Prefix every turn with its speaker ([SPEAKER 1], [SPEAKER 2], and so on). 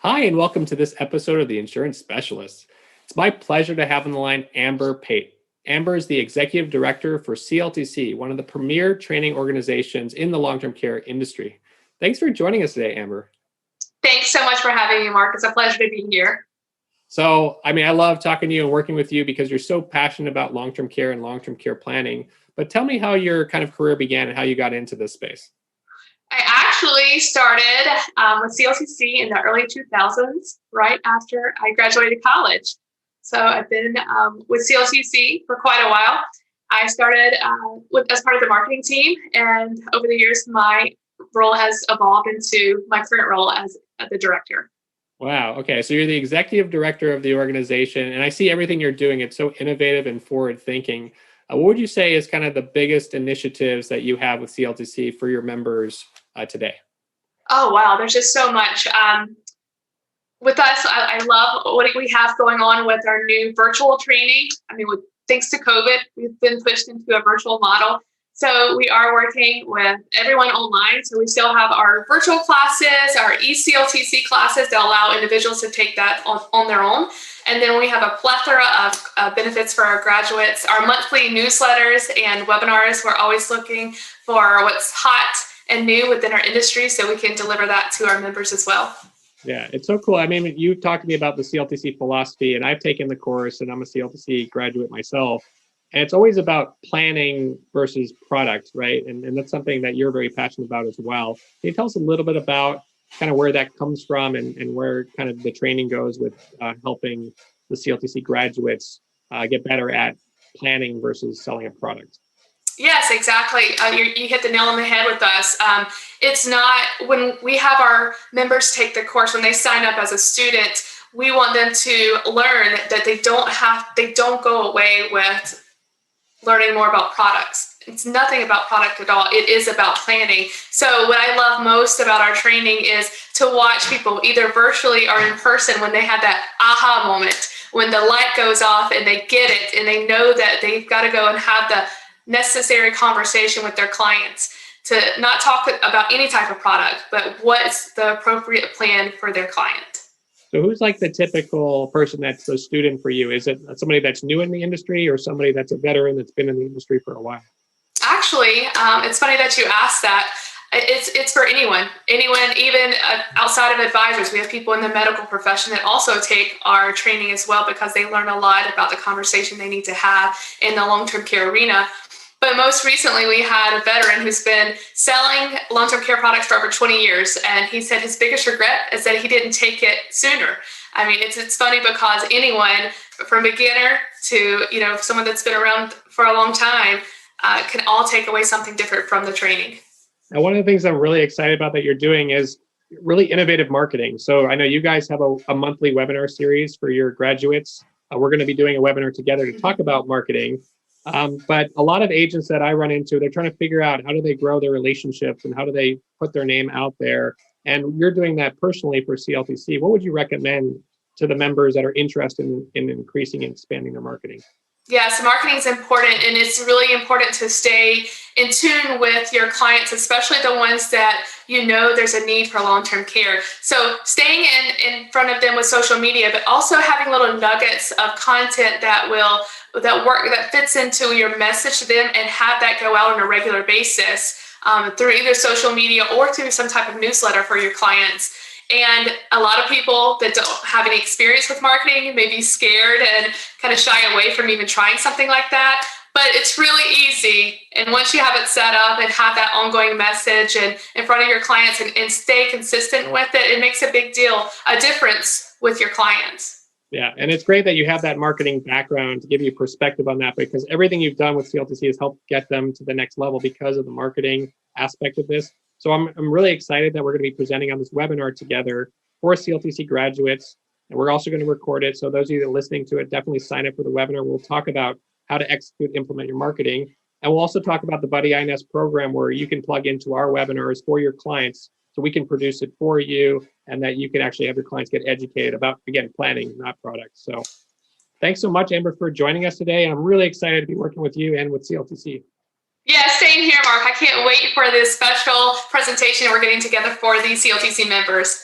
[SPEAKER 1] Hi, and welcome to this episode of The Insurance Specialist. It's my pleasure to have on the line Amber Pate. Amber is the Executive Director for CLTC, one of the premier training organizations in the long-term care industry. Thanks for joining us today, Amber.
[SPEAKER 2] Thanks so much for having me, Mark. It's a pleasure to be here.
[SPEAKER 1] I love talking to you and working with you because you're so passionate about long-term care and long-term care planning. But tell me how your kind of career began and how you got into this space.
[SPEAKER 2] I actually started with CLTC in the early 2000s, right after I graduated college. So I've been with CLTC for quite a while. I started as part of the marketing team, and over the years, my role has evolved into my current role as the director.
[SPEAKER 1] Wow. Okay. So you're the executive director of the organization, and I see everything you're doing. It's so innovative and forward thinking. What would you say is kind of the biggest initiatives that you have with CLTC for your members today?
[SPEAKER 2] Oh, wow. There's just so much. With us, I love what we have going on with our new virtual training. Thanks to COVID, we've been pushed into a virtual model. So we are working with everyone online. So we still have our virtual classes, our ECLTC classes that allow individuals to take that on their own. And then we have a plethora of benefits for our graduates, our monthly newsletters and webinars. We're always looking for what's hot and new within our industry so we can deliver that to our members as well.
[SPEAKER 1] Yeah, it's so cool. You talked to me about the CLTC philosophy, and I've taken the course, and I'm a CLTC graduate myself. And it's always about planning versus product, right? And that's something that you're very passionate about as well. Can you tell us a little bit about kind of where that comes from and where kind of the training goes with helping the CLTC graduates get better at planning versus selling a product?
[SPEAKER 2] Yes, exactly. You hit the nail on the head with us. It's not when we have our members take the course, when they sign up as a student, we want them to learn that they don't go away with learning more about products. It's nothing about product at all. It is about planning. So what I love most about our training is to watch people either virtually or in person when they have that aha moment, when the light goes off and they get it and they know that they've got to go and have the necessary conversation with their clients to not talk about any type of product, but what's the appropriate plan for their client.
[SPEAKER 1] So who's like the typical person that's a student for you? Is it somebody that's new in the industry or somebody that's a veteran that's been in the industry for a while?
[SPEAKER 2] Actually, it's funny that you asked that. It's for anyone, even outside of advisors. We have people in the medical profession that also take our training as well because they learn a lot about the conversation they need to have in the long-term care arena. But most recently, we had a veteran who's been selling long-term care products for over 20 years. And he said his biggest regret is that he didn't take it sooner. It's funny because anyone from beginner to, someone that's been around for a long time can all take away something different from the training.
[SPEAKER 1] Now, one of the things I'm really excited about that you're doing is really innovative marketing. So I know you guys have a monthly webinar series for your graduates. We're going to be doing a webinar together to talk about marketing. But a lot of agents that I run into, they're trying to figure out how do they grow their relationships and how do they put their name out there. And you're doing that personally for CLTC. What would you recommend to the members that are interested in increasing and expanding their marketing?
[SPEAKER 2] Yes, marketing is important, and it's really important to stay in tune with your clients, especially the ones that there's a need for long-term care. So staying in front of them with social media, but also having little nuggets of content that fits into your message to them and have that go out on a regular basis through either social media or through some type of newsletter for your clients. And a lot of people that don't have any experience with marketing may be scared and kind of shy away from even trying something like that. But it's really easy. And once you have it set up and have that ongoing message and in front of your clients and stay consistent with it, it makes a big deal, a difference with your clients.
[SPEAKER 1] Yeah, and it's great that you have that marketing background to give you perspective on that, because everything you've done with CLTC has helped get them to the next level because of the marketing aspect of this. So I'm really excited that we're going to be presenting on this webinar together for CLTC graduates, and we're also going to record it. So those of you that are listening to it, definitely sign up for the webinar. We'll talk about how to execute, implement your marketing. And we'll also talk about the BuddyIns program where you can plug into our webinars for your clients so we can produce it for you and that you can actually have your clients get educated about, again, planning, not products. So thanks so much, Amber, for joining us today. I'm really excited to be working with you and with CLTC.
[SPEAKER 2] Yeah, same here, Mark. I can't wait for this special presentation we're getting together for the CLTC members.